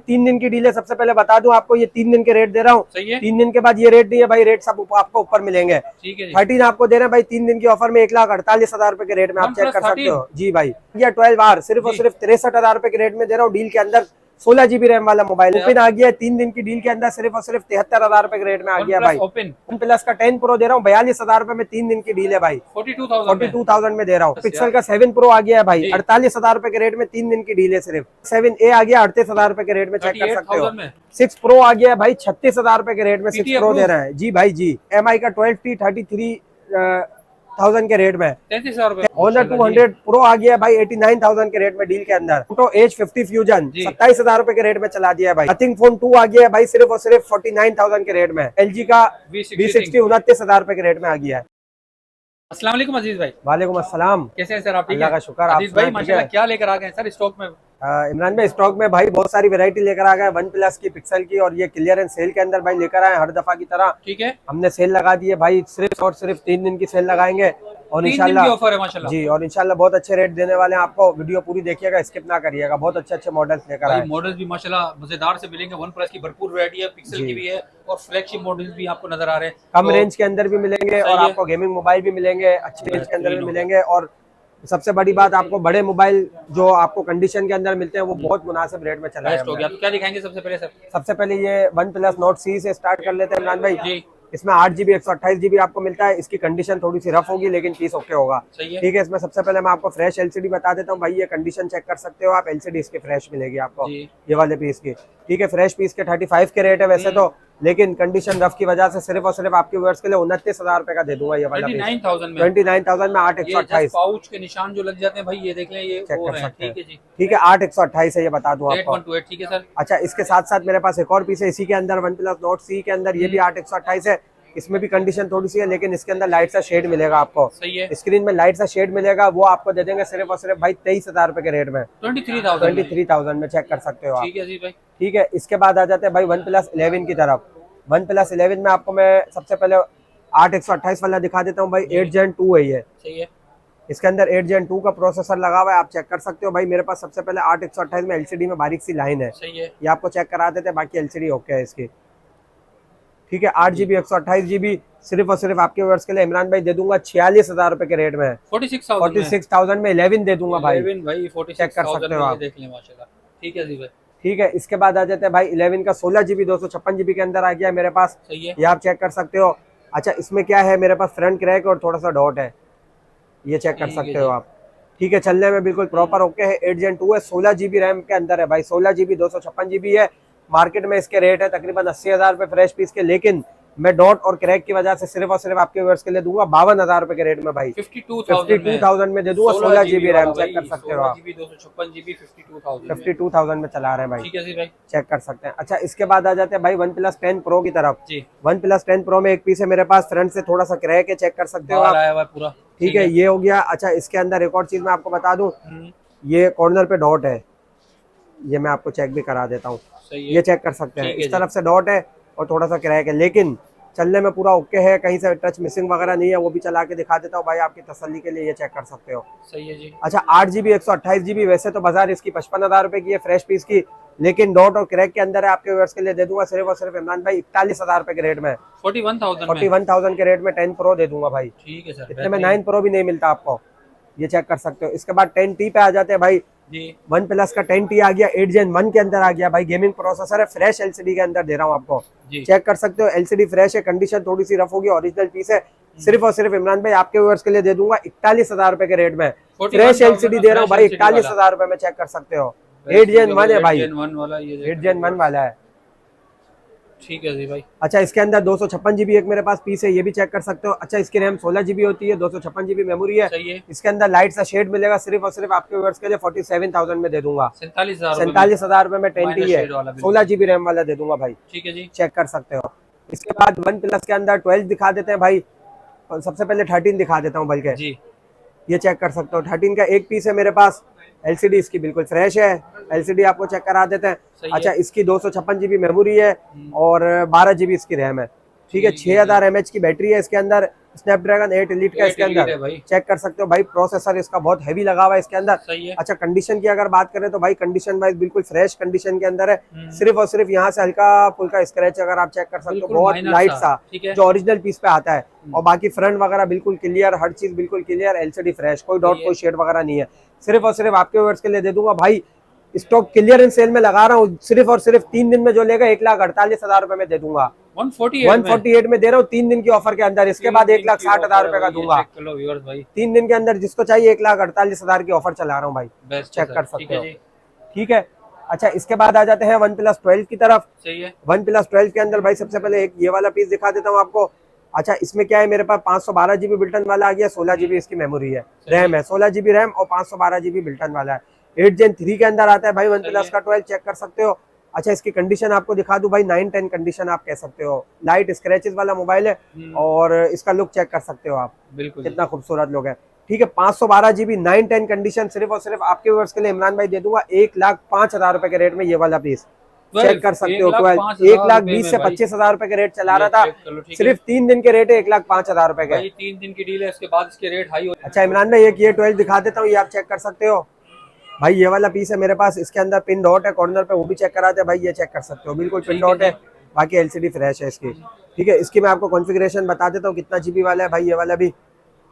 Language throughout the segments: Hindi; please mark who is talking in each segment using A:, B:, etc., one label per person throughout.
A: 3 दिन की डील है। सबसे पहले बता दूं आपको, ये 3 दिन के रेट दे रहा हूँ।
B: 3
A: दिन के बाद ये रेट नहीं है भाई, रेट सब आपको ऊपर मिलेंगे।
B: ठीक है
A: 13 आपको दे रहे हैं भाई 3 दिन की ऑफर में 1,48,000 रुपए के रेट में, आप चेक कर सकते हो जी भाई। ये 12R सिर्फ और सिर्फ 63,000 रुपए के रेट में दे रहा हूँ डील के अंदर। 16 GB रैम वाला मोबाइल ओपन आ गया है 3 दिन की डील के अंदर, सिर्फ और सिर्फ 73,000 रुपए के रेट में आ गया भाई। वन प्लस का 10 प्रो दे रहा हूँ 42,000 रुपए में, 3 दिन की डील है भाई। 42,000 में दे रहा हूँ। पिक्सल का 7 प्रो आ गया है भाई 48,000 रुपए के रेट में, 3 दिन की डील है सिर्फ। 7A आ गया 38,000 रुपए के रेट में, चेक कर सकते हो। 6 प्रो आ गया है भाई 36,000 रुपए के रेट में, 6 प्रो दे रहा है जी भाई जी। MI का 12T 33,000 के रेट में,
B: 33,000 रुपए।
A: Honor 200 प्रो आ गया है भाई 89,000 के रेट में डील के अंदर। फोटो Edge 50 फ्यूजन 27,000 रुपए के रेट में चला दिया है भाई। नथिंग फोन 2 आ गया है भाई सिर्फ और सिर्फ 49,000 के रेट में। LG का V60 29,000 रुपए के रेट में आ गया है।
B: अस्सलाम वालेकुम अजीज भाई।
A: वालेकुम अस्सलाम।
B: कैसे हैं सर आप? ठीक है,
A: अल्लाह का शुक्र।
B: अजीज भाई माशाल्लाह क्या लेकर आ गए सर स्टॉक में?
A: इमरान भाई स्टॉक में भाई बहुत सारी वैरायटी लेकर आ गए, वन प्लस की, पिक्सल की, और ये क्लियरेंस सेल के अंदर भाई लेकर आए हर दफा की तरह।
B: ठीक है,
A: हमने सेल लगा दी है भाई, सिर्फ और सिर्फ 3 दिन की सेल लगाएंगे और इंशाल्लाह
B: ऑफर है माशाल्लाह
A: जी, और इंशाल्लाह बहुत अच्छे रेट देने वाले हैं आपको। वीडियो पूरी देखिएगा, स्किप ना करिएगा। बहुत अच्छे अच्छे मॉडल्स लेकर आए।
B: मॉडल्स भी माशाल्लाह मजेदार से मिलेंगे। वन प्लस की भरपूर वैरायटी है, पिक्सल की भी है और फ्लैगशिप मॉडल्स भी आपको नजर आ रहे हैं।
A: कम रेंज के अंदर भी मिलेंगे और आपको गेमिंग मोबाइल भी मिलेंगे, अच्छे रेंज के अंदर भी मिलेंगे। और सबसे बड़ी बात, आपको बड़े मोबाइल जो आपको कंडीशन के अंदर मिलते हैं वो बहुत मुनासिब रेट में चला है।
B: तो क्या दिखाएंगे सबसे पहले सर?
A: सबसे पहले ये वन प्लस नोट C से स्टार्ट कर लेते हैं इमरान भाई। इसमें 8 GB 128 GB आपको मिलता है। इसकी कंडीशन थोड़ी सी रफ होगी लेकिन पीस ओके होगा। ठीक है, इसमें सबसे पहले मैं आपको फ्रेश LCD बता देता हूँ भाई। ये कंडीशन चेक कर सकते हो आप, LCD इसकी फ्रेश मिलेगी आपको ये वाले पीस की। ठीक है, फ्रेश पीस के 35 के रेट है वैसे तो, लेकिन कंडीशन रफ की वजह से सिर्फ और सिर्फ आपके व्यूअर्स के लिए 29,000 रुपए का दे दूंगा ये वाला 29,000 में 8,128
B: पाउच के निशान जो लग जाते हैं भाई, ये देख लें, ये
A: चेक कर सकते हैं।
B: ठीक है,
A: 8,128 है ये बता दूं आपको।
B: 8,128 ठीक है सर।
A: अच्छा, इसके साथ साथ मेरे पास एक और पीस है इसी के अंदर, वन प्लस नोट C के अंदर, ये भी 8,128 है। इसमें भी कंडीशन थोड़ी सी है लेकिन इसके अंदर लाइट सा शेड मिलेगा आपको।
B: सही है,
A: स्क्रीन में लाइट सा शेड मिलेगा, वो आपको दे देंगे सिर्फ और सिर्फ भाई 23,000 रुपए के रेट में, 23,000 में चेक कर सकते हो आप।
B: ठीक है जी भाई।
A: ठीक है, इसके बाद आ जाते हैं भाई वन प्लस 11 की तरफ। वन प्लस 11 में आपको मैं सबसे पहले 8,128 वाला दिखा देता हूँ भाई। 8 Gen 2 है ये।
B: सही है,
A: इसके अंदर 8 Gen 2 का प्रोसेसर लगा हुआ है, आप चेक कर सकते हो भाई। मेरे पास सबसे पहले 8,128 में LCD में बारीक सी लाइन है।
B: सही है,
A: ये आपको चेक करा देते हैं, बाकी LCD ओके है इसकी। ठीक है, 8 GB 128 GB सिर्फ और सिर्फ आपके व्यूअर्स के लिए इमरान भाई दे दूंगा 46,000 रुपए के रेट में। 46,000 में 11 दे दूंगा भाई। चेक कर सकते हो आप,
B: देख लें माशाल्लाह। ठीक है जी भाई।
A: ठीक है, इसके बाद आ जाते हैं भाई 11 का 16 GB 256 GB के अंदर आ गया मेरे पास।
B: सही है,
A: ये आप चेक कर सकते हो। अच्छा, इसमें क्या है, मेरे पास फ्रंट क्रैक और थोड़ा सा डॉट है, ये चेक कर सकते हो आप। ठीक है, चलने में बिल्कुल प्रॉपर ओके है। 8 Gen 2 है, 16 GB रैम के अंदर है भाई। 16 GB 256 GB है। मार्केट में इसके रेट है तकरीबन 80,000 रुपए फ्रेश पीस के, लेकिन मैं डॉट और क्रैक की वजह से सिर्फ और सिर्फ आपके व्यूअर्स के लिए दूंगा 52,000 रुपए के रेट में भाई। 52,000 में दे दूंगा। 16 GB रैम चेक कर सकते हो आप। 52,000 में चला रहे हैं भाई।
B: ठीक है जी भाई,
A: चेक कर सकते हैं। अच्छा, इसके बाद आ जाते हैं भाई वन प्लस 10 प्रो की तरफ।
B: जी,
A: वन प्लस 10 प्रो में एक पीस है मेरे पास, फ्रंट से थोड़ा सा क्रैक है, चेक कर सकते हो आप
B: पूरा।
A: ठीक है, ये हो गया। अच्छा, इसके अंदर एक और चीज मैं आपको बता दूं, ये कॉर्नर पे डॉट है, ये मैं आपको चेक भी करा देता हूँ। ये चेक कर सकते हैं, इस तरफ से डॉट है और थोड़ा सा क्रैक है, लेकिन चलने में पूरा ओके है, कहीं से टच मिसिंग वगैरह नहीं है। वो भी चला के दिखा देता हूँ भाई आपकी तसल्ली के लिए, ये चेक कर सकते हो।
B: सही है जी।
A: अच्छा, 8 GB 128 GB वैसे तो बाजार इसकी 55,000 रुपए की है फ्रेश पीस की, लेकिन डॉट और क्रैक के अंदर है, आपके व्यूअर्स के लिए दे दूंगा सिर्फ और सिर्फ इमरान भाई 41,000 रुपए के रेट में। 41,000 के रेट में 10 प्रो दे दूंगा भाई।
B: ठीक है सर,
A: इतने में 9 प्रो भी नहीं मिलता आपको, ये चेक कर सकते हो। इसके बाद 10T पे आ जाते हैं भाई। वन प्लस का 10T आ गया, 8 Gen 1 के अंदर आ गया भाई। गेमिंग प्रोसेसर है, फ्रेश LCD के अंदर दे रहा हूँ आपको। चेक कर सकते हो, LCD फ्रेश है, कंडीशन थोड़ी सी रफ होगी, ओरिजिनल पीस है। सिर्फ और सिर्फ इमरान भाई आपके व्यूअर्स के लिए दे दूंगा 41,000 रुपए के रेट में। फ्रेश LCD दे रहा हूँ भाई 41,000 रुपए में, चेक कर सकते हो। 8 Gen 1 है भाई, 8 Gen 1 वाला है।
B: ठीक है जी भाई।
A: अच्छा, इसके अंदर 256 GB एक मेरे पास पीस है, ये भी चेक कर सकते हो। अच्छा, इसकी रैम 16 GB होती है, 256 GB मेमोरी है। इसके अंदर लाइट सा शेड मिलेगा, सिर्फ और सिर्फ आपके व्यूअर्स के लिए 47,000 में दे दूंगा। 47,000 रुपए में 10T है, 16 GB रैम वाला दे दूंगा भाई।
B: ठीक है जी, चेक
A: कर सकते हो। इसके बाद वन प्लस के अंदर 12 दिखा देते हैं भाई। सबसे पहले 13 दिखा देता हूँ बल्कि, ये चेक कर सकते हो। 13 का एक पीस है मेरे पास, LCD इसकी बिल्कुल फ्रेश है, LCD आपको चेक करा देते हैं। अच्छा, इसकी 256 GB मेमोरी है और 12 GB इसकी रैम है। ठीक है, 6000 mAh की बैटरी है इसके अंदर। स्नैपड्रैगन 8 एलीट का इसके
B: 8 elite है
A: अंदर
B: भाई।
A: चेक कर सकते हो भाई। प्रोसेसर इसका बहुत हैवी लगा हुआ है इसके अंदर।
B: सही है।
A: अच्छा, कंडीशन की अगर बात करें तो भाई कंडीशन वाइज बिल्कुल फ्रेश कंडीशन के अंदर है।
B: हम्म।
A: सिर्फ और सिर्फ यहाँ से हल्का फुल्का स्क्रैच अगर आप चेक कर सकते हो,
B: बिल्कुल
A: बहुत
B: minor
A: लाइट
B: सा,
A: सा,
B: ठीक है।
A: जो ओरिजिनल पीस पे आता है। और बाकी फ्रंट वगैरह बिल्कुल क्लियर, हर चीज बिल्कुल क्लियर, एलसीडी फ्रेश, कोई डॉट
B: सही है।
A: कोई शेड वगैरह नहीं है। सिर्फ और सिर्फ आपके व्यूअर्स के लिए दे दूंगा भाई, स्टॉक क्लियरेंस सेल में लगा रहा हूँ, सिर्फ और सिर्फ 3 दिन में जो लेगा 1,48,000 रुपए में दे दूंगा। 148 में दे रहा हूँ 3 दिन की ऑफर के अंदर। इसके बाद 1,60,000 रुपए का दूंगा। 3 दिन के अंदर जिसको चाहिए 1,48,000 की ऑफर चला रहा हूँ भाई, चेक कर सकते हो। ठीक है। अच्छा, इसके बाद आ जाते हैं OnePlus 12 की तरफ।
B: सही है।
A: OnePlus 12 के अंदर भाई सबसे पहले एक ये वाला पीस दिखा देता हूँ आपको। अच्छा, इसमें क्या है, मेरे पास 512 GB बिल्टन वाला आ गया, 16 GB इसकी मेमोरी है, रैम है, 16 GB रैम और 512 GB बिल्टन वाला है। 8 Gen 3 के अंदर आता है भाई OnePlus का 12, चेक कर सकते हो। अच्छा, इसकी कंडीशन आपको दिखा दूं भाई, 9-10 कंडीशन आप कह सकते हो। लाइट स्क्रैचेस वाला मोबाइल है और इसका लुक चेक कर सकते हो आप,
B: बिल्कुल
A: कितना खूबसूरत लुक है। ठीक है, 512 GB 9-10 कंडीशन, सिर्फ और सिर्फ आपके व्यूअर्स के लिए इमरान भाई दे दूंगा 1,05,000 रुपए के रेट में ये वाला पीस, चेक कर सकते हो। 1,20,000 से 25,000 रुपए के रेट चला रहा था, सिर्फ 3 दिन के रेट है 1,05,000 रुपए के।
B: 3 दिन की डील है, इसके बाद इसके रेट हाई हो।
A: अच्छा इमरान भाई, एक ये 12 दिखा देता हूँ, ये आप चेक कर सकते हो भाई। ये वाला पीस है मेरे पास, इसके अंदर पिन डॉट है कॉर्नर पे, वो भी चेक कराते हैं भाई, ये चेक कर सकते हो, बिल्कुल पिन डॉट है। बाकी एलसीडी फ्रेश है इसकी। ठीक है, इसकी मैं आपको कॉन्फ़िगरेशन बता देता हूँ कितना जीबी वाला है भाई ये वाला भी।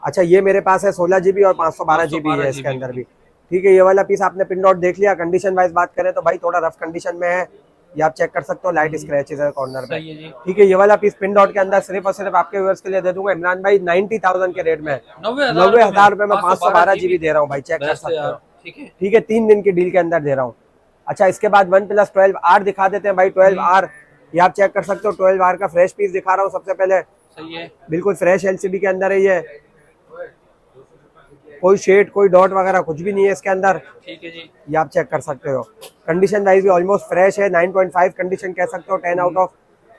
A: अच्छा, ये मेरे पास है 16 GB और 512 GB है इसके अंदर भी। ठीक है, ये वाला पीस आपने पिन डॉट देख लिया। कंडीशन वाइज बात करें तो भाई थोड़ा रफ कंडीशन में है, ये आप चेक कर सकते हो, लाइट स्क्रैचेस है कॉर्नर पे। ठीक है, ये वाला पीस पिन डॉट के अंदर सिर्फ और सिर्फ आपके व्यूअर्स के लिए दे दूंगा इमरान भाई 90,000 के रेट में, 90,000 रुपए में 512 GB दे रहा हूँ भाई, चेक कर सकते हो। ठीक है, 3 दिन की डील के अंदर दे रहा हूँ। अच्छा, इसके बाद OnePlus 12R दिखा देते हैं भाई। 12R ये आप चेक कर सकते हो, 12R का फ्रेश पीस दिखा रहा हूँ सबसे पहले।
B: सही है,
A: बिल्कुल फ्रेश एलसीडी के अंदर है ये, कोई शेड कोई डॉट वगैरह कुछ भी नहीं है इसके अंदर।
B: ठीक है जी,
A: ये आप चेक कर सकते हो। कंडीशन वाइज भी ऑलमोस्ट फ्रेश है, 9.5 कंडीशन कह सकते हो, 10 आउट ऑफ।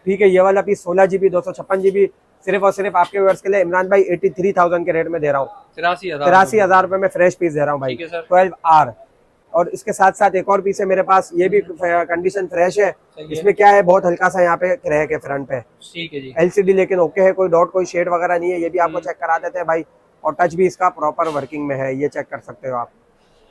A: ठीक है, ये वाला पीस 16 GB 256 GB सिर्फ और सिर्फ आपके व्यूअर्स के लिए इमरान भाई 83,000 के रेट में दे रहा हूँ, 83,000 रुपए में फ्रेश पीस दे रहा हूँ भाई 12R। और इसके साथ साथ एक और पीस है मेरे पास, ये भी कंडीशन फ्रेश है। इसमें क्या है, बहुत हल्का सा यहाँ पे क्रैक है फ्रंट पे।
B: ठीक है जी,
A: एलसीडी लेकिन ओके है, कोई डॉट कोई शेड वगैरह नहीं है, ये भी आपको चेक करा देते हैं भाई। और टच भी इसका प्रॉपर वर्किंग में है, ये चेक कर सकते हो आप।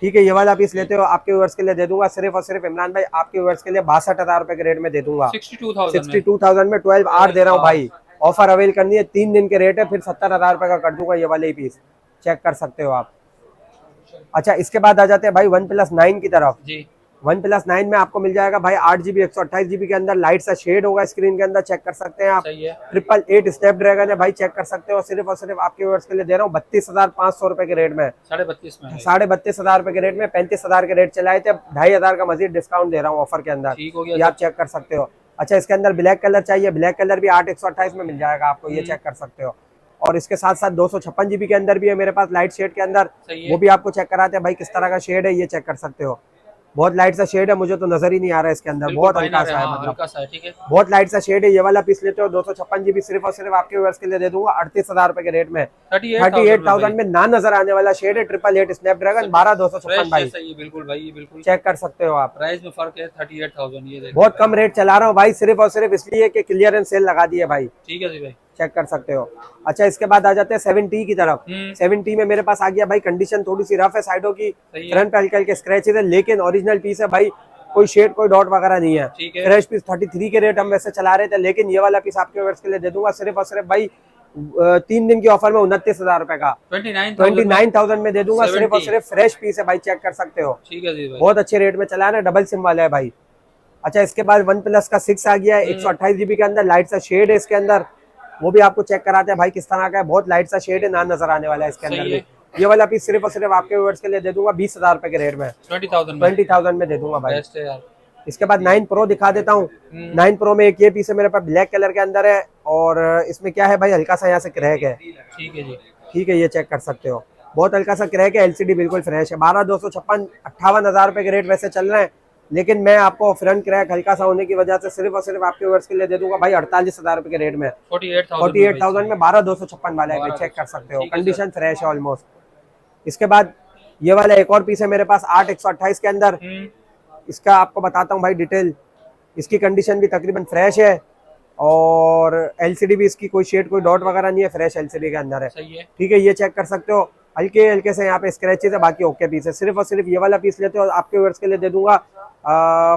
A: ठीक है, ये वाला पीस लेते हो आपके व्यूअर्स के लिए दे दूंगा सिर्फ और सिर्फ इमरान भाई आपके व्यूअर्स के लिए 62,000 रुपए के रेट में दे दूंगा, 62,000 में 12R दे रहा हूँ भाई। ऑफर अवेल करनी है, 3 दिन के रेट है, फिर 70,000 रुपए का कर दूंगा ये वाले ही पीस, चेक कर सकते हो आप। अच्छा, इसके बाद आ जाते हैं भाई OnePlus 9 की तरफ जी। OnePlus 9 में आपको मिल जाएगा भाई 8 GB 128 GB के अंदर, लाइट सा शेड होगा स्क्रीन के अंदर, चेक कर सकते हैं आप। 888 स्नैपड्रैगन है भाई, चेक कर सकते हो। सिर्फ और सिर्फ आपके व्यूअर्स के लिए दे रहा हूँ 32,500 रुपए के रेट में, 32,500 रुपए के रेट में। 35,000 के रेट चलाए थे, 2,500 का मजीद डिस्काउंट दे रहा हूँ ऑफर के अंदर, ये आप चेक कर सकते हो। अच्छा, इसके अंदर ब्लैक कलर चाहिए, ब्लैक कलर भी 8/128 में मिल जाएगा आपको, ये चेक कर सकते हो। और इसके साथ साथ 256 GB के अंदर भी है मेरे पास लाइट शेड के अंदर, वो भी आपको चेक कराते हैं भाई किस तरह का शेड है, ये चेक कर सकते हो। बहुत लाइट सा शेड है, मुझे तो नजर ही नहीं आ रहा है इसके अंदर, बहुत हल्का सा है, मतलब
B: ठीक है,
A: बहुत लाइट सा शेड है। ये वाला पीस लेते हो 256 GB सिर्फ और सिर्फ आपके व्यूअर्स के लिए दे दूंगा 38,000 रुपए के रेट में, 38,000 में ना नजर आने वाला शेड है। 888 स्नैपड्रैगन 12,256 भाई,
B: बिल्कुल भाई, बिल्कुल
A: चेक कर सकते हो आप।
B: प्राइस में फर्क है 38,000, ये
A: बहुत कम रेट चला रहा हूँ भाई, सिर्फ और सिर्फ इसलिए कि क्लियरेंस सेल लगा दी है भाई,
B: ठीक है जी भाई,
A: चेक कर सकते हो। अच्छा, इसके बाद आ जाते हैं 7T की तरफ। 7T में मेरे पास आ गया भाई, कंडीशन थोड़ी सी रफ है साइडों की, फ्रंट पे हल्के हल्के स्क्रैचेस है, लेकिन ओरिजिनल पीस है भाई, कोई शेड कोई डॉट वगैरह नहीं है। फ्रेश पीस 33 के रेट हम वैसे चला रहे थे, लेकिन ये वाला पीस आपके व्यूअर्स के लिए दे दूंगा सिर्फ और सिर्फ भाई 3 दिन की ऑफर में 29,000 रुपए का, 29,000 में दे दूंगा सिर्फ और सिर्फ। फ्रेश पीस है भाई, चेक कर सकते हो,
B: ठीक है जी भाई,
A: बहुत अच्छे रेट में चला है, डबल सिम वाला है भाई। अच्छा, इसके बाद OnePlus का 6 आ गया है, 128 GB के अंदर, लाइट सा शेड है इसके अंदर, वो भी आपको चेक कराते हैं भाई किस तरह का है, बहुत लाइट सा शेड है, ना नजर आने वाला है इसके अंदर भी। ये वाला पीस सिर्फ और सिर्फ आपके व्यूअर्स के लिए दे दूंगा 20,000 रुपए के रेट में, 20,000 में दे दूंगा भाई। इसके बाद 9 Pro दिखा देता हूँ। 9 Pro में एक ये पीस है मेरे पास, ब्लैक कलर के अंदर है, और इसमें क्या है भाई, हल्का सा यहाँ से क्रैक है,
B: ठीक है जी,
A: ठीक है, ये चेक कर सकते हो, बहुत हल्का सा क्रैक है। एलसीडी बिल्कुल फ्रेश है, 12,256 58,000 रुपए के रेट वैसे चल रहे हैं, लेकिन मैं आपको फ्रंट क्रैक हल्का सा होने की वजह से सिर्फ और सिर्फ आपके व्यूअर्स के लिए दे दूंगा भाई 48,000 रुपए के रेट में, 48,000 में 12,256 वाला है, चेक कर सकते हो, कंडीशन फ्रेश है ऑलमोस्ट। इसके बाद ये वाला एक और पीस है मेरे पास 8/128 के अंदर, इसका आपको बताता हूँ भाई डिटेल। इसकी कंडीशन भी तकरीबन फ्रेश है, और एलसीडी भी इसकी कोई शेड कोई डॉट वगैरह नहीं है, फ्रेश एलसीडी के अंदर है।
B: सही है।
A: ठीक है, ये चेक कर सकते हो, हल्के हल्के से यहाँ पे स्क्रैचेस है, बाकी ओके पीस है। सिर्फ और सिर्फ ये वाला पीस लेते हो आपके व्यूअर्स के लिए दे दूंगा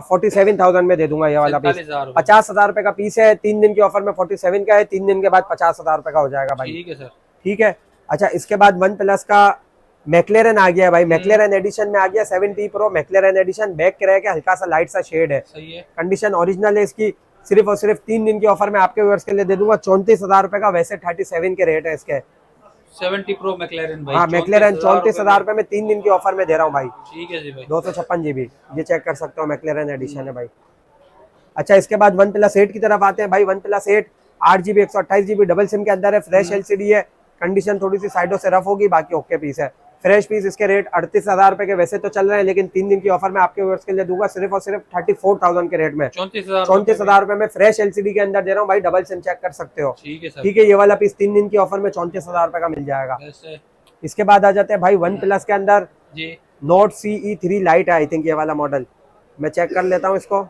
A: 47,000 में दे दूंगा ये वाला पीस। 50,000 रुपए का पीस है, 3 दिन के ऑफर में 47 का है, 3 दिन के बाद 50,000 रुपए का हो जाएगा भाई।
B: ठीक है सर।
A: ठीक है। अच्छा, इसके बाद वन प्लस का मैक्लेरन आ गया है भाई, मैक्लेरन एडिशन में आ गया 7T प्रो मैक्लेरन एडिशन। बैक के रह के हल्का सा लाइट सा शेड है।
B: सही है।
A: कंडीशन ओरिजिनल है इसकी। सिर्फ और सिर्फ 3 दिन के ऑफर में आपके व्यूअर्स के लिए दे दूंगा 34,000 रुपए का, वैसे 37 के रेट है इसके।
B: 70 प्रो मैक्लेरन भाई।
A: हाँ, मैक्लेरन 34,000 रुपए में 3 दिन के ऑफर में दे रहा हूँ भाई।
B: ठीक है जी भाई।
A: 256 GB, ये चेक कर सकते हो, मैक्लेरन एडिशन है भाई। अच्छा, इसके बाद वन प्लस 8 की तरफ आते हैं भाई। One plus 8 8GB 128GB double SIM के अंदर है, फ्रेश एलसीडी है। कंडीशन थोड़ी सी साइडों से रफ होगी, बाकी ओके पीस है। फ्रेश पीस इसके रेट 38,000 रुपए के वैसे तो चल रहे हैं, लेकिन 3 दिन की ऑफर में आपके व्यूअर्स के लिए दूंगा सिर्फ और सिर्फ 34,000 के रेट में। 34,000 रुपए में फ्रेश एलसीडी के अंदर दे रहा हूँ भाई, डबल सिम चेक कर सकते हो।
B: ठीक है सर।
A: ठीक है, ये वाला पीस 3 दिन की ऑफर में 34,000 रुपए का मिल जाएगा। इसके बाद आ जाते हैं भाई वन प्लस के अंदर
B: जी,
A: नोट CE3 लाइट है, आई थिंक ये वाला मॉडल। मैं चेक कर लेता हूँ इसको,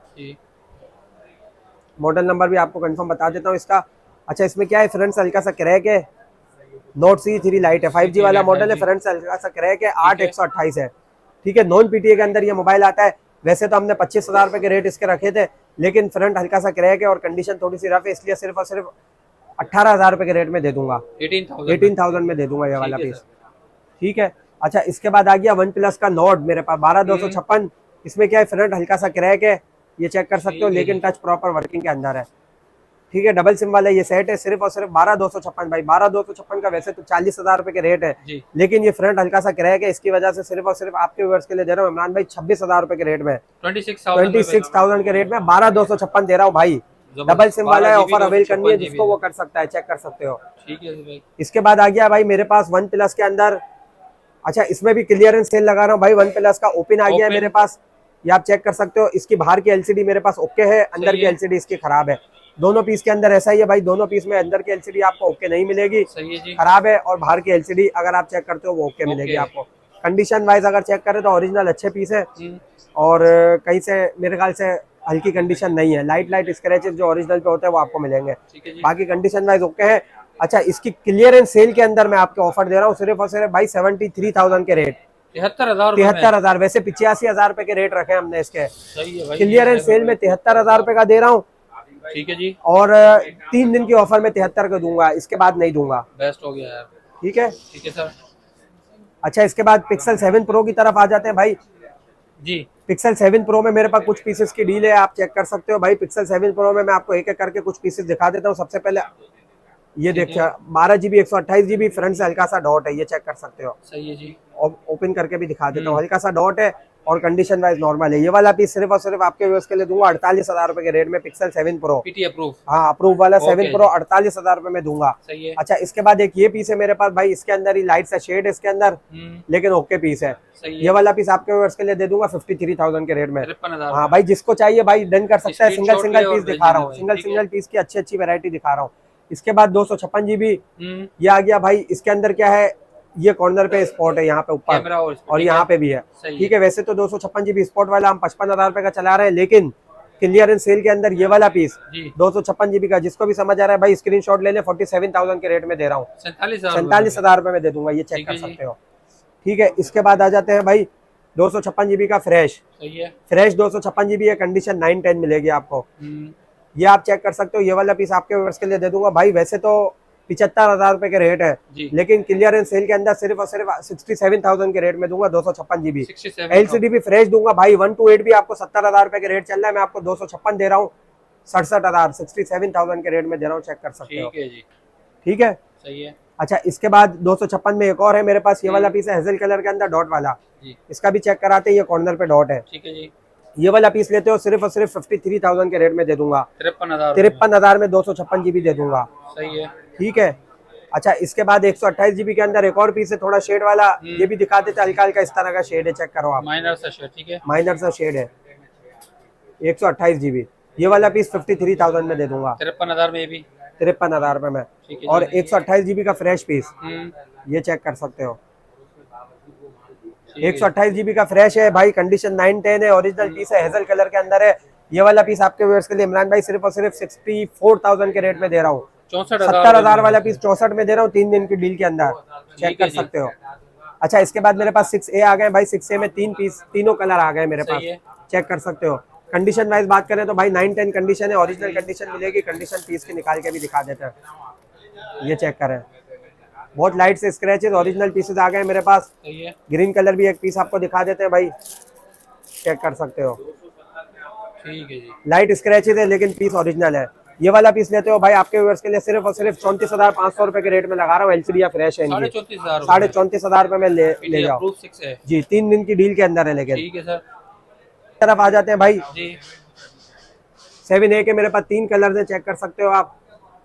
A: मॉडल नंबर भी आपको कंफर्म बता देता हूँ इसका। अच्छा, इसमें क्या है, फ्रंट से हल्का सा क्रैक है। नोट CE3 लाइट है, 5G वाला मॉडल है, फ्रंट से हल्का सा क्रैक है, 8/128 है। ठीक है, नॉन PTA के अंदर ये मोबाइल आता है। वैसे तो हमने 25,000 रुपए के रेट इसके रखे थे, लेकिन फ्रंट हल्का सा क्रैक है और कंडीशन थोड़ी सी रफ है, इसलिए सिर्फ और सिर्फ 18,000 रुपए के रेट में दे दूंगा। 18,000 में दे दूंगा ये वाला पीस। ठीक है। अच्छा, इसके बाद आ गया वन प्लस का नोट मेरे पास 12,256। इसमें क्या है, फ्रंट हल्का सा क्रैक है, ये चेक कर सकते हो, लेकिन टच प्रॉपर वर्किंग के अंदर है। ठीक है, डबल सिम वाला ये सेट है, सिर्फ और सिर्फ 12,256 भाई। 12,256 का वैसे तो 40,000 रुपए के रेट है, लेकिन ये फ्रंट हल्का सा क्रैक है, इसकी वजह से सिर्फ और सिर्फ आपके व्यूअर्स के लिए दे रहा हूँ इमरान भाई 26,000 रुपए के रेट में, 26,000 के रेट में 12,256 दे रहा हूँ भाई। डबल सिम वाला है, ऑफर अवेल करनी है जिसको वो कर सकता है, चेक कर सकते हो।
B: ठीक है भाई।
A: इसके बाद आ गया भाई मेरे पास वन प्लस के अंदर। अच्छा, इसमें भी क्लियरेंस सेल लगा रहा हूँ भाई। वन प्लस का ओपन आ गया है मेरे पास, ये आप चेक कर सकते हो। इसकी बाहर की एलसीडी मेरे पास ओके है, अंदर की एलसीडी इसकी खराब है। दोनों पीस के अंदर ऐसा ही है भाई, दोनों पीस में अंदर की एलसीडी आपको ओके नहीं मिलेगी, खराब है, और बाहर की एलसीडी अगर आप चेक करते हो वो ओके मिलेगी आपको। कंडीशन वाइज अगर चेक करें तो ओरिजिनल अच्छे पीस है, और कहीं से मेरे ख्याल से हल्की कंडीशन नहीं है। लाइट स्क्रैचेस जो ओरिजिनल पे होते हैं वो आपको मिलेंगे, बाकी कंडीशन वाइज ओके है। अच्छा, इसकी क्लियरेंस सेल के अंदर मैं आपको ऑफर दे रहा हूँ सिर्फ और सिर्फ भाई 73,000 के रेट, 73,000। वैसे 85,000 रुपए के रेट रखे हमने इसके। क्लियरेंस सेल में 73,000 रुपए का दे रहा हूँ।
B: ठीक है जी।
A: और 3 दिन की ऑफर में 73 का दूंगा, इसके बाद नहीं दूंगा।
B: बेस्ट हो गया यार।
A: ठीक है।
B: ठीक है सर।
A: अच्छा, इसके बाद पिक्सल 7 प्रो की तरफ आ जाते हैं भाई
B: जी।
A: पिक्सल 7 प्रो में मेरे पास कुछ पीसेस की डील है, आप चेक कर सकते हो भाई। पिक्सल 7 प्रो में मैं आपको एक एक करके कुछ पीसेस दिखा देता हूँ। सबसे पहले ये देखिए 12GB 128GB, फ्रंट से हल्का सा डॉट है, ये चेक कर सकते हो।
B: सही है जी।
A: ओपन करके भी दिखा देता हूँ, हल्का सा डॉट है और कंडीशन वाइज नॉर्मल है। ये वाला पीस सिर्फ और सिर्फ आपके व्यूअर्स के लिए दूंगा 48,000 रुपए के रेट में, पिक्सल 7 प्रो
B: पीटी अप्रूव।
A: हाँ, अप्रूव वाला 7 प्रो 48,000 रुपए में दूंगा।
B: सही है।
A: अच्छा, इसके बाद एक ये पीस है मेरे पास भाई, इसके अंदर ही लाइट सा शेड है इसके अंदर, लेकिन ओके पीस है। ये वाला पीस आपके व्यूअर्स के लिए दे दूंगा 53,000 के रेट में। हाँ भाई, जिसको चाहिए भाई डन कर सकता है। सिंगल पीस दिखा रहा हूँ, सिंगल पीस की अच्छी वैरायटी दिखा रहा हूँ। इसके बाद 256GB ये आ गया भाई। इसके अंदर क्या है, ये कॉर्नर पे स्पॉट है यहाँ पे ऊपर, और यहाँ पे भी है। ठीक है, वैसे तो 256GB स्पॉट वाला हम 55,000 रुपए का चला रहे हैं, लेकिन क्लियरेंस सेल के अंदर ये वाला पीस 256GB का, जिसको भी समझ आ रहा है भाई स्क्रीनशॉट ले ले, 47,000 के रेट में दे रहा हूँ, 47,000 रुपए में दे दूंगा, ये चेक कर सकते हो। ठीक है। इसके बाद आ जाते हैं भाई 256GB का फ्रेश 256GB है, कंडीशन 9-10 मिलेगी आपको, ये आप चेक कर सकते हो। ये वाला पीस आपके व्यूअर्स के लिए दे दूंगा भाई। वैसे तो 75,000 रुपए के रेट है, लेकिन क्लियरेंस सेल के अंदर सिर्फ और सिर्फ 67,000 के रेट में दूंगा 256GB। एलसीडी भी फ्रेश दूंगा भाई। 1 to 8 भी आपको 70,000 रुपए के रेट चल रहा है, मैं आपको 256 दे रहा हूँ, 67,000 67,000 के रेट में दे रहा हूँ, चेक कर सकते हो। ठीक है।
B: सही है।
A: अच्छा, इसके बाद 256 में एक और है मेरे पास, ये वाला पीस है हेजल कलर के अंदर डॉट वाला, इसका भी चेक कराते हैं। ये कॉर्नर पे डॉट है।
B: ठीक है जी।
A: ये वाला पीस लेते हो सिर्फ और सिर्फ 53,000 के रेट में दे दूंगा,
B: 53,000
A: में 256GB दे दूंगा।
B: सही है।
A: ठीक है। अच्छा, इसके बाद 128GB के अंदर एक और पीस है थोड़ा शेड वाला, ये भी दिखा देते, हल्का हल्का इस तरह का शेड है, चेक करो आप,
B: माइनर सा शेड। ठीक है,
A: माइनर सा शेड है, 128GB। ये वाला पीस 53,000 में दे दूंगा,
B: 53,000 में भी,
A: 53,000 रुपए में। और 128GB का फ्रेश पीस, ये चेक कर सकते हो, 128GB का फ्रेश है भाई, कंडीशन 9-10 है, ओरिजिनल पीस है, हेजल कलर के अंदर है, ये वाला पीस आपके व्यूअर्स के लिए इमरान भाई सिर्फ और सिर्फ 64,000 के रेट में दे रहा हूँ।
B: 64,000
A: वाला पीस 64 में दे रहा हूँ 3 दिन की डील के अंदर, चेक कर सकते हो। अच्छा, इसके बाद मेरे पास 6A आ गए भाई। 6A में 3 पीस, तीनों कलर आ गए मेरे पास, चेक कर सकते हो। कंडीशन वाइज बात करें तो भाई 9-10 कंडीशन है, ओरिजिनल कंडीशन मिलेगी। कंडीशन पीस की निकाल के भी दिखा देते हैं, ये चेक करें। बहुत लाइट से स्क्रैचेस, ओरिजिनल पीसेस आ गए मेरे पास। ग्रीन कलर भी एक पीस आपको दिखा देते हैं भाई, चेक कर सकते हो।
B: ठीक है जी,
A: लाइट स्क्रैचेस है लेकिन पीस ओरिजिनल है। ये वाला पीस लेते हो भाई आपके व्यूअर्स के लिए सिर्फ और सिर्फ 34,500 रुपए के रेट में लगा रहा हूँ। एलसीडी या फ्रेश है, 34,500 रुपए में ले जाओ जी। 3 दिन की डील के अंदर है। लेकिन
B: ठीक है सर,
A: तरफ आ जाते हैं भाई
B: जी।
A: 7A के मेरे पास 3 कलर है, चेक कर सकते हो आप।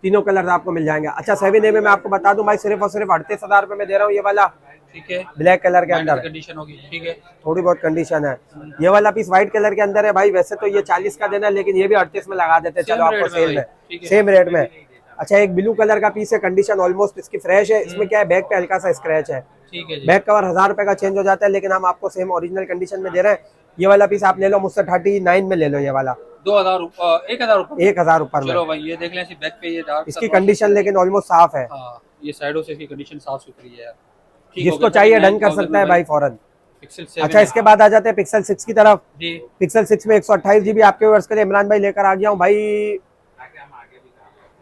A: तीनों कलर आपको मिल जाएंगे। अच्छा, 7A में मैं आपको बता दूं भाई सिर्फ और सिर्फ 38,000 रुपए में दे रहा हूँ। ये वाला
B: ठीक है,
A: ब्लैक कलर के अंदर
B: कंडीशन होगी, ठीक है,
A: थोड़ी बहुत कंडीशन है। ये वाला पीस व्हाइट कलर के अंदर है भाई। वैसे तो ये 40 का देना है लेकिन ये भी 38 में लगा देते हैं, चलो आपको सेल में, सेम रेट में। अच्छा, एक ब्लू कलर का पीस है, कंडीशन ऑलमोस्ट इसकी फ्रेश है। इसमें क्या है, बैक पे हल्का सा स्क्रैच है,
B: ठीक है जी।
A: बैक कवर 1000 रुपए का चेंज हो जाता है लेकिन हम आपको सेम ओरिजिनल कंडीशन में दे रहे हैं। ये वाला पीस आप ले लो मुझसे 39 में ले लो। ये वाला 1,000 ऊपर में।
B: चलो भाई, ये देख लें बैक पे, ये डार्क
A: इसकी कंडीशन लेकिन ऑलमोस्ट साफ है।
B: ये साइडों से इसकी कंडीशन साफ सुथरी है।
A: जिसको चाहिए डन कर सकता है भाई फौरन।
B: पिक्सल 7
A: अच्छा, इसके बाद आ जाते हैं पिक्सल 6 की तरफ
B: जी।
A: पिक्सल 6 में 128 GB आपके व्यूअर्स के लिए इमरान भाई लेकर आ गया हूँ भाई।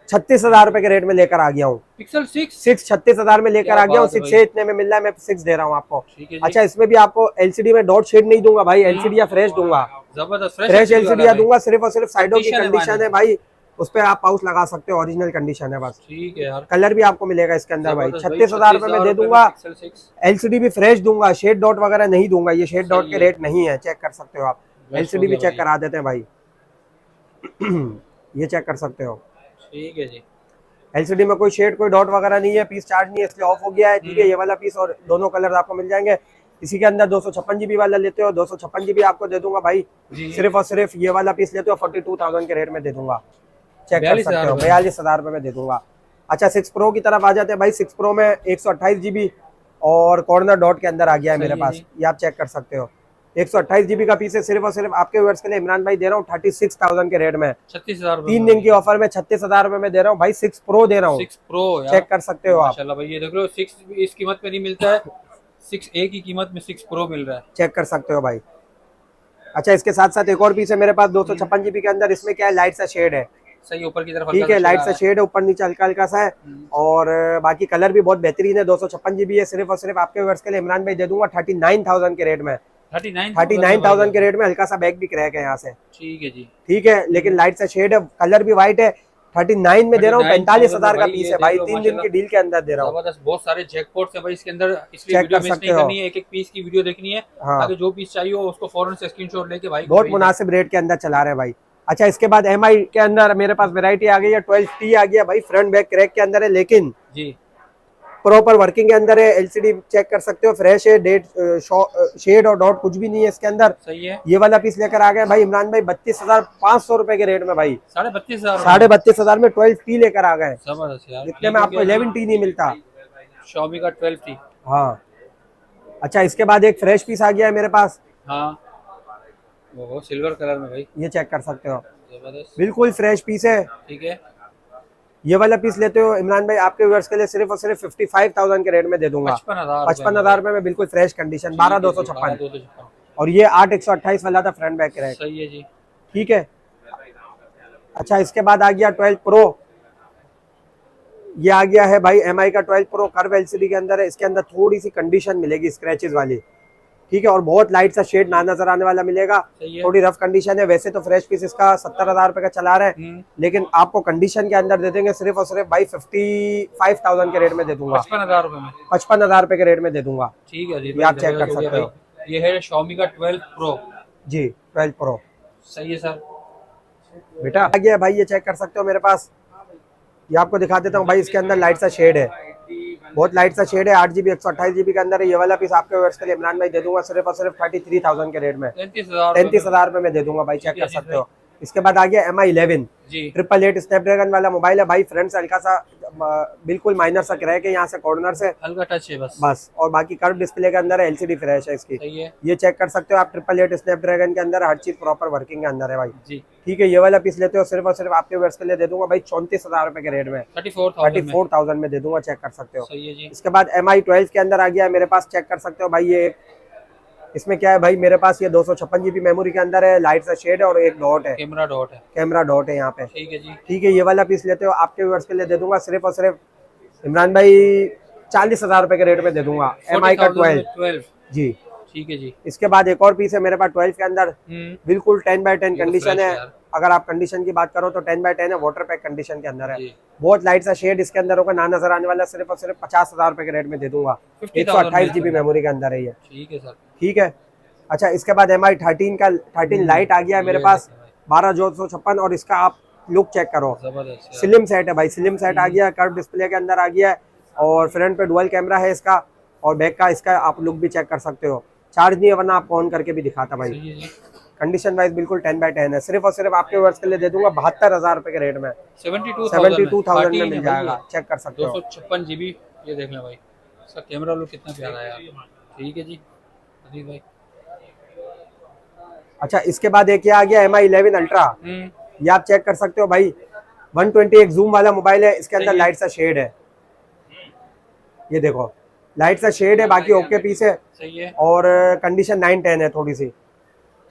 A: 36,000 रुपए के रेट में लेकर आ गया हूँ।
B: पिक्सल 6
A: 36,000 में लेकर आ गया हूँ। 6 इतने में मिल रहा है, मैं 6 दे रहा हूँ आपको। अच्छा, इसमें भी आपको एलसीडी में डॉट शेड नहीं दूंगा भाई, एलसीडी या फ्रेश दूंगा,
B: जबरदस्त
A: फ्रेश एलसीडी दूंगा। सिर्फ और सिर्फ साइडों की कंडीशन है भाई, उस पे आप पाउच लगा सकते हो, ओरिजिनल कंडीशन है बस।
B: ठीक है यार,
A: कलर भी आपको मिलेगा इसके अंदर भाई। 36,000 रुपए में दे दूंगा। एलसीडी भी फ्रेश दूंगा, शेड डॉट वगैरह नहीं दूंगा। ये शेड डॉट के रेट नहीं है, चेक कर सकते हो आप। एलसीडी भी चेक करा देते हैं भाई ये चेक कर सकते हो।
B: ठीक है जी,
A: एलसीडी में कोई शेड कोई डॉट वगैरह नहीं है, पीस चार्ज नहीं है इसलिए ऑफ हो गया है। ठीक है, ये वाला पीस और दोनों कलर आपको मिल जाएंगे। इसी के अंदर 256 GB वाला लेते हो, 256 GB आपको दे दूंगा भाई। सिर्फ और सिर्फ ये वाला पीस लेते हो 42,000 के रेट में दे दूंगा, चेक कर सकते हो। 42,000 रुपए में दे दूंगा। अच्छा, 6 Pro की तरफ आ जाते हैं भाई। 6 Pro में 128 GB और कॉर्नर डॉट के अंदर आ गया है मेरे पास, ये आप चेक कर सकते हो। 128 GB का पीस है। सिर्फ और सिर्फ आपके व्यूअर्स के लिए इमरान भाई दे रहा हूँ 36,000 के रेट में।
B: 36,000
A: 3 दिन की ऑफर में 36,000 रुपए में दे रहा हूँ भाई। 6 Pro दे रहा हूँ,
B: 6 Pro
A: चेक कर सकते हो आप।
B: माशाल्लाह भाई, ये देख लो 6 इस कीमत में नहीं मिलता है, 6A की कीमत में 6 Pro मिल रहा है,
A: चेक कर सकते हो भाई। अच्छा, इसके साथ साथ एक और पीस है मेरे पास 256 GB के अंदर। इसमें क्या है, लाइट सा शेड है,
B: सही ऊपर की तरफ,
A: ठीक है, लाइट सा शेड है, ऊपर नीचे हल्का हल्का सा है। और बाकी कलर भी बहुत बेहतरीन है। 256 GB है। सिर्फ और सिर्फ आपके व्यूअर्स के लिए इमरान भाई दे दूंगा 39,000 के रेट में। 39,000 के रेट में। हल्का सा बैक भी क्रैक है यहाँ से,
B: ठीक है जी,
A: ठीक है, लेकिन लाइट सा शेड है, कलर भी व्हाइट है। 39 में दे रहा हूँ। 45,000 का पीस है भाई। 3 दिन की डील के अंदर दे रहा हूँ।
B: जबरदस्त, बहुत सारे जैकपॉट्स है भाई इसके अंदर, इसलिए वीडियो मिस नहीं करनी है, एक एक पीस की वीडियो देखनी है। ताकि जो पीस चाहिए हो उसको फौरन से स्क्रीनशॉट लेके भाई
A: बहुत मुनासिब रेट के अंदर चला रहे हैं भाई। अच्छा, इसके बाद MI के अंदर मेरे पास वैरायटी आ गई है। 12T आ गया भाई, फ्रंट बैक क्रैक के अंदर है लेकिन
B: जी
A: प्रॉपर वर्किंग के अंदर है। एलसीडी चेक कर सकते हो, फ्रेश है, डेट शेड और डॉट कुछ भी नहीं है इसके अंदर,
B: सही है।
A: ये वाला पीस लेकर आ गए भाई इमरान भाई 32,500 रुपए के रेट में भाई।
B: 32,500
A: में 12T लेकर आ गए।
B: जबरदस्त यार,
A: इतने में आपको 11T नहीं मिलता।
B: Xiaomi का 12T।
A: हाँ, अच्छा, इसके बाद एक फ्रेश पीस आ गया है मेरे पास।
B: हाँ, वो सिल्वर कलर में भाई,
A: ये चेक कर सकते हो,
B: जबरदस्त,
A: बिल्कुल फ्रेश पीस है।
B: ठीक है,
A: ये वाला पीस लेते हो इमरान भाई आपके व्यूअर्स के लिए सिर्फ और सिर्फ 55,000 के रेट में दे दूंगा। 55,000 रुपए में बिल्कुल फ्रेश कंडीशन। 12,256 और ये 8/128 वाला था फ्रंट बैक क्रैक,
B: सही है जी,
A: ठीक है। अच्छा, इसके बाद आ गया 12 Pro। ये आ गया है भाई MI का 12 Pro, कर्व एलसीडी के अंदर है। इसके अंदर थोड़ी सी कंडीशन मिलेगी स्क्रैचेस वाली, ठीक है, और बहुत लाइट सा शेड ना नजर आने वाला मिलेगा। थोड़ी रफ कंडीशन है। वैसे तो फ्रेश पीस इसका 70,000 रुपए का चला रहा है लेकिन आपको कंडीशन के अंदर दे देंगे सिर्फ और सिर्फ भाई 55,000 के रेट में दे दूंगा।
B: 55,000 रुपए में,
A: 55,000 रुपए के रेट में दे दूंगा,
B: ठीक है जी।
A: आप चेक कर सकते हो।
B: ये है Xiaomi का 12 Pro
A: जी, 12 Pro,
B: सही है सर।
A: बेटा आ गया भाई, ये चेक कर सकते हो मेरे पास। ये आपको दिखा देता हूँ भाई, इसके अंदर लाइट सा शेड है, बहुत लाइट सा शेड है। 8 GB 128 GB के अंदर है। ये वाला पीस आपके व्यूअर्स के लिए इमरान भाई दे दूंगा सिर्फ और सिर्फ 33,000 के रेट में। 33,000 रुपए में दे दूंगा भाई, चेक कर सकते हो। इसके बाद आ गया MI 11।
B: जी
A: 888 स्नैपड्रैगन वाला मोबाइल है भाई। फ्रंट से हल्का सा बिल्कुल माइनर सा क्रैक है यहाँ से कॉर्नर से
B: हल्का टच है बस।
A: बस, और बाकी कर्व डिस्प्ले के अंदर है, एलसीडी फ्रेश है इसकी।
B: सही है
A: ये चेक कर सकते हो आप। 888 स्नैपड्रैगन के अंदर हर चीज प्रॉपर वर्किंग के अंदर है भाई।
B: जी
A: ठीक है, ये वाला पीस लेते हो सिर्फ और सिर्फ आपके व्यूअर्स के लिए दे दूंगा भाई 34,000 रुपए के रेट में,
B: 34,000
A: में दे दूंगा। चेक कर सकते हो।
B: सही है जी।
A: इसके बाद MI12 के अंदर आ गया है मेरे पास। चेक कर सकते हो भाई। ये इसमें क्या है भाई, मेरे पास ये 256 GB मेमोरी के अंदर है, लाइट सा शेड है और एक डॉट है,
B: कैमरा डॉट है।
A: कैमरा डॉट है यहाँ पे।
B: ठीक है जी।
A: ठीक है, ये वाला पीस लेते हो आपके व्यूअर्स के लिए दे दूंगा सिर्फ और सिर्फ इमरान भाई 40,000 रुपए के रेट में दे दूंगा। MI का 12 जी।
B: ठीक है जी।
A: इसके बाद एक और पीस है मेरे पास 12 के अंदर, बिल्कुल 10x10 कंडीशन है। अगर आप कंडीशन की बात करो तो 10x10 है, वाटर पैक कंडीशन के अंदर है। बहुत लाइट सा शेड इसके अंदर होगा, ना नजर आने वाला। सिर्फ और सिर्फ 50,000 रुपए के रेट में दे दूंगा। 128 GB मेमोरी के अंदर है ये।
B: ठीक है सर।
C: ठीक है। अच्छा, इसके बाद MI13 का 13 लाइट आ गया है मेरे पास 12,256, और इसका आप लुक चेक करो,
B: जबरदस्त
C: स्लिम सेट है भाई। स्लिम सेट आ गया, कर्व डिस्प्ले के अंदर आ गया है, और फ्रंट पे डुअल कैमरा है इसका, और बैक का इसका आप लुक भी चेक कर सकते हो। चार्ज नहीं है, वरना आपको ऑन करके भी दिखाता भाई। कंडीशन वाइज बिल्कुल 10x10 है। सिर्फ और सिर्फ आपके वर्ष के लिए दे दूंगा 72,000 रुपए के रेट में, 72,000 में मिल जाएगा। चेक कर सकते हो।
B: 256 GB। ये देख लें भाई, इसका कैमरा लुक कितना प्यारा है यार। ठीक है जी अजीत भाई।
A: अच्छा, इसके बाद एक ये आ गया MI11 अल्ट्रा। ये आप चेक कर सकते हो भाई, 120x जूम वाला मोबाइल है। इसके अंदर लाइट सा शेड है, ये देखो लाइट सा शेड है, बाकी ओके पीस है।
B: सही है।
A: और कंडीशन 9-10 है थोड़ी सी।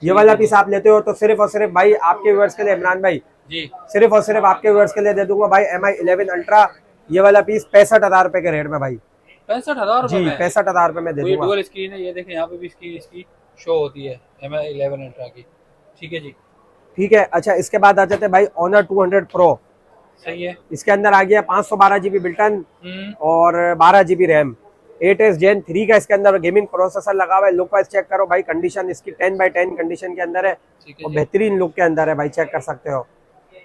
A: ये वाला पीस आप लेते हो तो सिर्फ और सिर्फ भाई आपके व्यूअर्स के लिए इमरान भाई
B: जी,
A: सिर्फ और सिर्फ आपके व्यूअर्स के लिए दे दूंगा भाई MI11 अल्ट्रा। ये वाला पीस 65,000 रुपए के रेट में भाई।
B: 65,000
A: जी, 65,000 रुपए में दे दूंगा।
B: डुअल स्क्रीन है, ये देखें यहाँ पे भी स्क्रीन इसकी शो होती है MI11 अल्ट्रा की। ठीक है जी।
A: ठीक है। अच्छा, इसके बाद आ जाते हैं भाई Honor 200 Pro।
B: सही है।
A: इसके अंदर आ गया 512 GB बिल्टन और 12 GB रैम। 8s Gen 3 का इसके अंदर गेमिंग प्रोसेसर लगा हुआ है। लुक वाइज चेक करो भाई, कंडीशन इसकी 10x10 कंडीशन के अंदर है, और बेहतरीन लुक के अंदर है भाई। चेक कर सकते हो।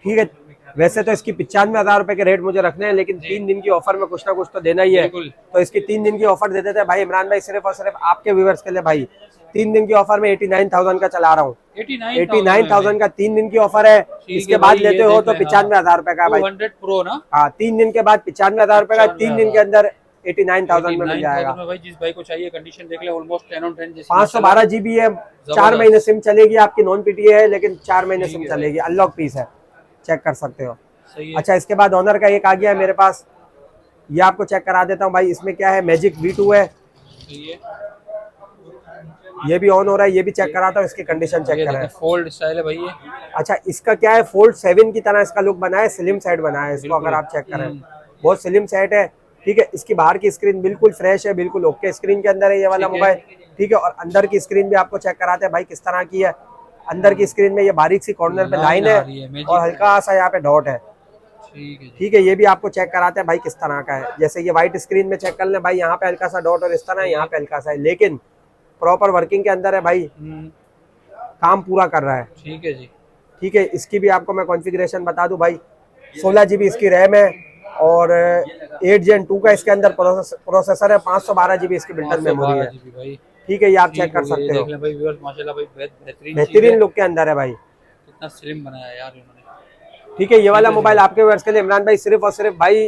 A: ठीक है, वैसे तो इसकी 95,000 रुपए के रेट मुझे रखने हैं, लेकिन 3 दिन की ऑफर में कुछ ना कुछ तो देना ही है, तो इसकी 3 दिन की ऑफर दे देते हैं भाई इमरान भाई। सिर्फ और सिर्फ आपके व्यूअर्स के लिए भाई 3 दिन की ऑफर में 89,000 का चला रहा हूँ। 89,000 का 3 दिन की ऑफर है। इसके बाद लेते हो तो 95,000 रुपए का भाई।
B: 200 Pro ना?
A: हाँ, 3 दिन के बाद 95,000 रुपए का, 3 दिन के अंदर 89,000 में मिल जाएगा
B: भाई। जिस भाई को चाहिए कंडीशन देख ले, ऑलमोस्ट 10 on 10 जैसी।
A: 512 GB है, 4 महीने सिम चलेगी आपकी। नॉन PTA है, लेकिन 4 महीने सिम चलेगी। अनलॉक पीस है, चेक कर सकते हो। अच्छा, इसके बाद ऑनर का एक आ गया है मेरे पास, ये आपको चेक करा देता हूँ भाई। इसमें क्या है, मैजिक V2 है, ये भी ऑन हो रहा है, ये भी चेक कराता हूँ। इसकी कंडीशन चेक करें,
B: फोल्ड स्टाइल है भाई ये।
A: अच्छा, इसका क्या है, फोल्ड 7 की तरह इसका लुक बना है, स्लिम सेट बना है इसको। अगर आप चेक करें, बहुत स्लिम सेट है। ठीक है, इसकी बाहर की स्क्रीन बिल्कुल फ्रेश है, बिल्कुल ओके स्क्रीन के अंदर है ये वाला मोबाइल। ठीक है, और अंदर की स्क्रीन भी आपको चेक कराते हैं भाई किस तरह की है। अंदर की स्क्रीन में ये बारीक सी कॉर्नर पे लाइन है और हल्का सा यहाँ पे डॉट है। ठीक है, ये भी आपको चेक कराते हैं भाई किस तरह का है। जैसे ये व्हाइट स्क्रीन में चेक कर लें भाई, यहाँ पे हल्का सा डॉट और इस तरह यहाँ पे हल्का सा है, लेकिन प्रॉपर वर्किंग के अंदर है भाई, काम पूरा कर रहा है।
B: ठीक है जी।
A: ठीक है, इसकी भी आपको मैं कॉन्फ़िगरेशन बता दूं भाई, 16 GB इसकी रैम है, और 8 Gen 2 का इसके अंदर प्रोसेसर है, 512 GB इसकी बिल्टन मेमोरी है। ठीक है, ये आप चेक कर सकते हो। बेहतरीन लुक के अंदर है भाई,
B: कितना स्लिम बनाया है यार इन्होंने।
A: ठीक है, ये वाला मोबाइल आपके व्यूअर्स के लिए इमरान भाई सिर्फ और सिर्फ भाई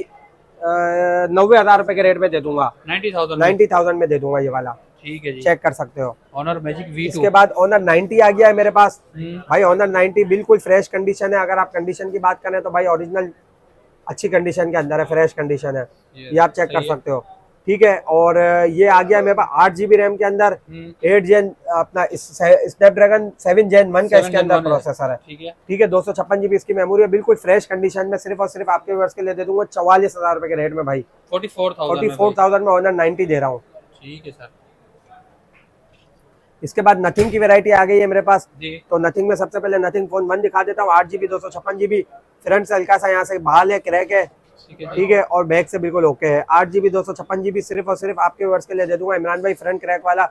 A: 90,000 रुपए के रेट में दे दूंगा। 90,000 में दे दूंगा ये वाला।
B: ठीक है जी,
A: चेक कर सकते हो।
B: Honor magic V2।
A: इसके बाद ऑनर 90 आ गया है मेरे पास भाई। ऑनर 90 बिल्कुल फ्रेश कंडीशन है। अगर आप कंडीशन की बात करें तो भाई ओरिजिनल अच्छी कंडीशन के अंदर है, फ्रेश कंडीशन है, ये आप चेक कर सकते हो। ठीक है, और ये आ गया मेरे पास 8 GB रैम के अंदर, 8 Gen अपना स्नैपड्रैगन 7 Gen 1 का इसके अंदर प्रोसेसर है। ठीक है, 256 GB इसकी मेमोरी है, बिल्कुल फ्रेश कंडीशन में। सिर्फ और सिर्फ आपके व्यूअर्स के लिए दे दूंगा 44,000 रुपए के रेट में भाई। 44,000 में ऑनर 90 दे रहा हूँ।
B: ठीक है सर।
A: इसके बाद नथिंग की वैरायटी आ गई है मेरे पास, तो नथिंग में सबसे पहले नथिंग फोन 1 दिखा देता हूँ। 8 GB 256 GB, फ्रंट से हल्का सा यहाँ से बहाल है, क्रैक है। ठीक है, और बैक से बिल्कुल ओके है। 8 GB 256 GB सिर्फ और सिर्फ आपके व्यूअर्स के लिए दे दूंगा इमरान भाई। फ्रंट क्रैक वाला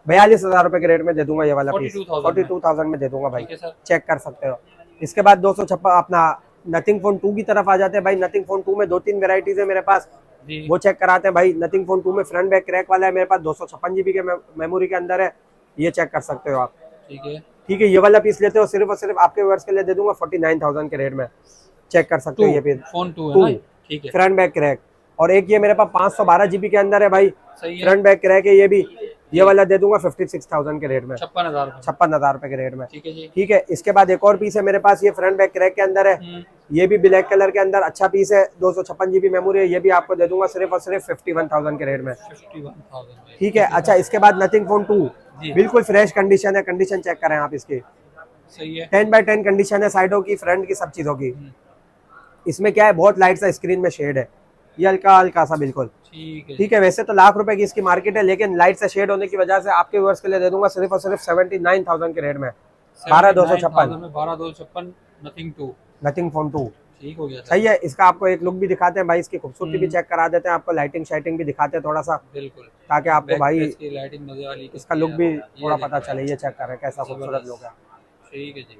A: 42,000 रुपए के रेट में दे दूंगा ये वाला पीस। 42,000 में दे दूंगा भाई, चेक कर सकते हो। इसके बाद 256 अपना नथिंग फोन 2 की तरफ आ जाते हैं भाई। नथिंग फोन 2 में 2-3 वेराइटीज है मेरे पास, वो चेक कराते हैं भाई। नथिंग फोन 2 में फ्रंट बैक क्रैक वाला है मेरे पास, 256 GB के मेमोरी के अंदर है, ये चेक कर सकते हो आप। ठीक है, ये वाला पीस लेते हो सिर्फ और सिर्फ आपके व्यूअर्स के लिए दे दूंगा 49,000 के रेट में, चेक कर सकते हो ये पीस।
B: फोन 2 है ना, ठीक है।
A: फ्रंट बैक क्रैक, और एक ये मेरे पास 512 GB के अंदर है भाई,
B: सही है।
A: फ्रंट बैक क्रैक है ये भी, ये वाला दे दूंगा 56,000 के रेट में,
B: 56,000
A: रुपए के रेट में,
B: ठीक है जी।
A: ठीक है। इसके बाद एक और पीस है मेरे पास, ये फ्रंट बैक क्रैक के अंदर है, ये भी ब्लैक कलर के अंदर अच्छा पीस है, 256 GB मेमोरी है, ये भी आपको दे दूंगा सिर्फ और सिर्फ 51,000 के रेट में,
B: 51,000,
A: ठीक है। अच्छा, इसके बाद नथिंग फोन 2, बिल्कुल फ्रेश कंडीशन है, कंडीशन चेक करें आप इसकी,
B: सही है,
A: 10x10 कंडीशन है, साइडों की, फ्रंट की, सब चीजों की। इसमें क्या है, बहुत लाइट सा स्क्रीन में शेड है, ये हल्का हल्का सा बिल्कुल, ठीक है। वैसे तो लाख रुपए की इसकी मार्केट है, लेकिन लाइट से शेड होने की वजह से आपके व्यूअर्स के लिए दे दूंगा सिर्फ और सिर्फ 79,000 के रेट में,
B: 12,256
A: नथिंग फोन 2,
B: ठीक हो गया,
A: सही है। इसका आपको एक लुक भी दिखाते हैं भाई, इसकी खूबसूरती भी चेक करा देते हैं आपको, लाइटिंग शाइटिंग भी दिखाते हैं थोड़ा सा,
B: बिल्कुल,
A: ताकि आपको भाई
B: इसकी लाइटिंग मजे वाली,
A: इसका लुक भी थोड़ा पता चले। ये चेक करें कैसा खूबसूरत लुक है,
B: ठीक है जी,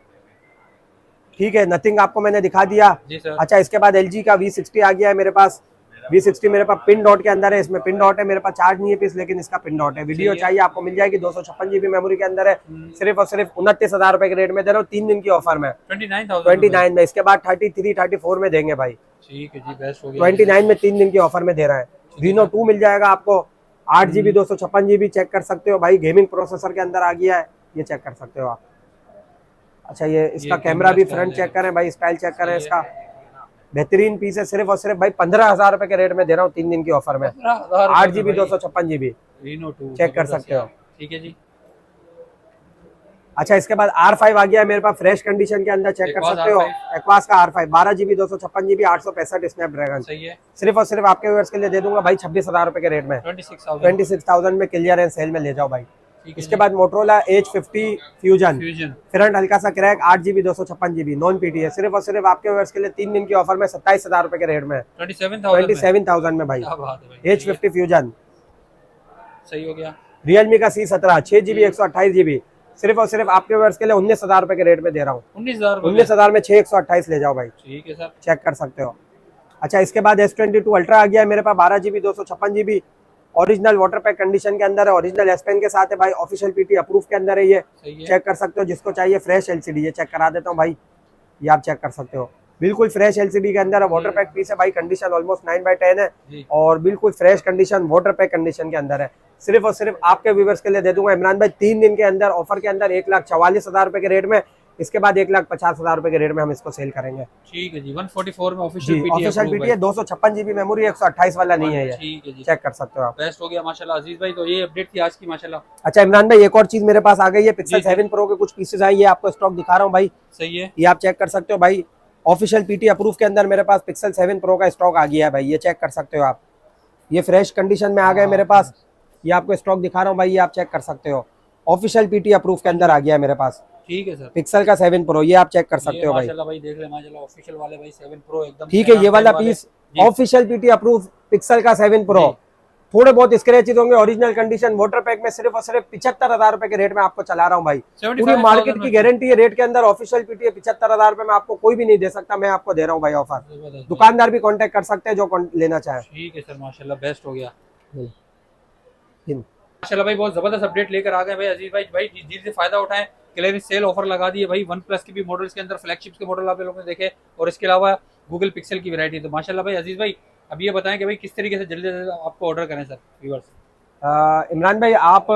A: ठीक है। नथिंग आपको मैंने दिखा दिया
B: जी सर।
A: अच्छा, इसके बाद LG का V60 आ गया है मेरे पास, V60 मेरे पास पिन डॉट के अंदर है, इसमें पिन डॉट है, मेरे पास चार्ज नहीं है पीस, लेकिन इसका पिन डॉट है। वीडियो चाहिए आपको मिल जाएगी, 256 GB मेमोरी के अंदर है, सिर्फ और सिर्फ 29,000 रुपए के रेट में दे रहा हूँ, 3 दिन की ऑफर में, 29 में। इसके बाद 33, 34 में देंगे भाई,
B: ठीक है जी, बेस्ट हो गया,
A: 29 में 3 दिन की ऑफर में दे रहा है। Reno 2 मिल जाएगा आपको, 8 GB 256 GB, चेक कर सकते हो भाई, गेमिंग प्रोसेसर के अंदर आ गया है, ये चेक कर सकते हो आप। अच्छा, ये इसका कैमरा भी फ्रंट चेक करें भाई, स्टाइल चेक करें इसका, बेहतरीन पीस है, सिर्फ और सिर्फ भाई 15,000 रुपए के रेट में दे रहा हूँ, 3 दिन की ऑफर में, 8 GB 256 GB,
B: Reno 2
A: चेक कर सकते हो,
B: ठीक है जी।
A: अच्छा, इसके बाद R5 आ गया है मेरे पास, फ्रेश कंडीशन के अंदर, चेक कर सकते हो, एक्वास का R5, 12 GB 256 GB, 865 स्नैपड्रैगन,
B: सही है।
A: सिर्फ और सिर्फ आपके व्यूअर्स के लिए दे दूंगा भाई 26,000 रुपए के रेट में, 26,000 में क्लियरेंस सेल में ले जाओ भाई। इसके बाद मोटरोला H50 फ्यूजन, फ्रंट हल्का सा crack, 8 GB 256 GB, non PT है, सिर्फ और सिर्फ आपके व्यूअर्स के लिए 3 दिन की ऑफर में 27,000 रुपए के रेट में, 27,000 में भाई, H50 फ्यूजन,
B: सही हो गया।
A: रियलमी का C17 6 GB 128 GB, सिर्फ और सिर्फ आपके व्यूअर्स के लिए 19,000 रुपए के रेट में दे रहा हूँ, 19,000 में 6 128 ले जाओ भाई,
B: ठीक है सर,
A: चेक कर सकते हो। अच्छा, इसके बाद S22 अल्ट्रा आ गया है मेरे पास, 12 GB 256 GB, original water pack condition के अंदर है, ओरिजिनल S Pen के साथ है भाई, ऑफिशियल PT अप्रूव के अंदर है ये, चेक कर सकते हो। जिसको चाहिए फ्रेश LCD, ये चेक करा देता हूँ भाई, ये आप चेक कर सकते हो, बिल्कुल फ्रेश LCD के अंदर है, वाटर पैक पीस है भाई, कंडीशन ऑलमोस्ट 9/10 है, और बिल्कुल fresh condition, water pack condition के अंदर है, सिर्फ और सिर्फ आपके व्यूअर्स के लिए दे दूंगा इमरान भाई 3 दिन के अंदर ऑफर के अंदर 1,44,000 रुपए के रेट में, इसके बाद 1,50,000 रुपए के रेट में हम इसको सेल करेंगे,
B: ठीक है जी। 144 में ऑफिशियल
A: PT है, 256 GB मेमोरी, 128 वाला नहीं है ये,
B: ठीक है जी,
A: चेक कर सकते हो आप,
B: बेस्ट हो गया माशाल्लाह अजीज भाई। तो ये अपडेट थी आज की माशाल्लाह।
A: अच्छा इमरान भाई, एक और चीज मेरे पास आ गई है, Pixel 7 Pro के कुछ पीसेस आई है, आपको स्टॉक दिखा रहा हूँ भाई,
B: सही है,
A: ये आप चेक कर सकते हो भाई, ऑफिशियल PT अप्रूव के अंदर मेरे पास Pixel 7 Pro का स्टॉक आ गया है भाई, ये चेक कर सकते हो आप, ये फ्रेश कंडीशन में आ गए मेरे पास, ये आपको स्टॉक दिखा रहा हूँ भाई, ये आप चेक कर सकते हो, ऑफिशियल PT अप्रूव के अंदर आ गया है मेरे पास,
B: ठीक है सर।
A: Pixel का 7 Pro, ये आप चेक कर सकते हो भाई,
B: माशाल्लाह भाई, देख ले माशाल्लाह, ऑफिशियल वाले भाई 7 Pro एकदम,
A: ठीक है। ये वाला piece official PT approve Pixel का 7 Pro, थोड़े बहुत स्क्रैचेस होंगे, ओरिजिनल कंडीशन, वाटर पैक में, सिर्फ और सिर्फ 75,000 रुपए के रेट में आपको चला रहा हूँ भाई, पूरी मार्केट की गारंटी है रेट के अंदर, ऑफिशियल PT है, 75,000 रुपए में आपको कोई भी नहीं दे सकता, मैं आपको दे रहा हूँ भाई ऑफर, दुकानदार भी कांटेक्ट कर सकते हैं जो लेना चाहे,
B: ठीक है सर माशाल्लाह, बेस्ट हो गया माशाल्लाह भाई। बहुत जबरदस्त अपडेट लेकर आ गए भाई अजीज भाई, जल्दी से फायदा उठाएं, क्लियरेंस सेल ऑफर लगा दिए भाई, OnePlus के भी मॉडल्स के अंदर, फ्लैगशिप के मॉडल आप लोगों ने देखे, और इसके अलावा गूगल पिक्सल की वैरायटी। तो माशाल्लाह भाई अजीज भाई, अब ये बताएं कि भाई किस तरीके से जल्दी से जल्दी आपको ऑर्डर करें सर व्यूअर्स।
A: इमरान भाई, आप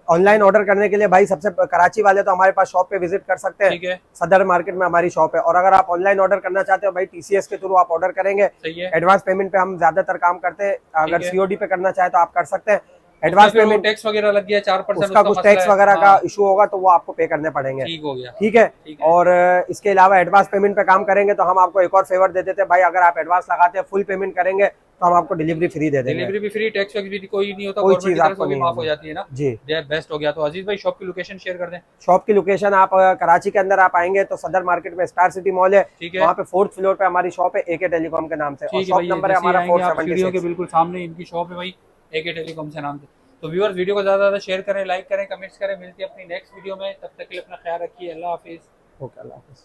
A: ऑनलाइन ऑर्डर करने के लिए भाई सबसे कराची वाले तो हमारे पास शॉप पे विजिट कर सकते हैं,
B: ठीक है,
A: सदर मार्केट में हमारी शॉप है, और अगर आप ऑनलाइन ऑर्डर करना चाहते हो भाई TCS के थ्रू आप ऑर्डर करेंगे,
B: सही है,
A: एडवांस पेमेंट पे हम ज्यादातर काम करते हैं, अगर COD पे करना चाहे तो आप कर सकते हैं, एडवांस पेमेंट
B: टैक्स वगैरह लग गया 4%,
A: उसका कुछ टैक्स वगैरह का इशू होगा तो वो आपको पे करने पड़ेंगे,
B: ठीक हो गया,
A: ठीक है। और इसके अलावा एडवांस पेमेंट पे काम करेंगे तो हम आपको एक और फेवर दे देते हैं भाई, अगर आप एडवांस लगाते हैं, फुल पेमेंट करेंगे तो हम आपको डिलीवरी फ्री दे देंगे,
B: डिलीवरी भी फ्री, टैक्स वैक्स भी कोई नहीं होता,
A: कोई चीज आपको नहीं
B: माफ हो जाती है ना
A: जी,
B: बेस्ट हो गया। तो अजीज भाई शॉप की लोकेशन शेयर कर दें।
A: शॉप की लोकेशन आप कराची के अंदर आप आएंगे तो सदर मार्केट में स्टार सिटी मॉल है, वहाँ पे 4th फ्लोर पे हमारी शॉप है, AK टेलीकॉम के नाम से, और शॉप नंबर है हमारा 476
B: के बिल्कुल सामने इनकी शॉप है भाई, AK टेलीकॉम से नाम से। तो व्यूअर्स वीडियो को ज्यादा शेयर करें, लाइक करें, कमेंट्स करें, मिलती है अपनी नेक्स्ट वीडियो में, तब तक के लिए अपना ख्याल रखिए, अल्लाह हाफिज।
A: ओके, अल्लाह हाफिज।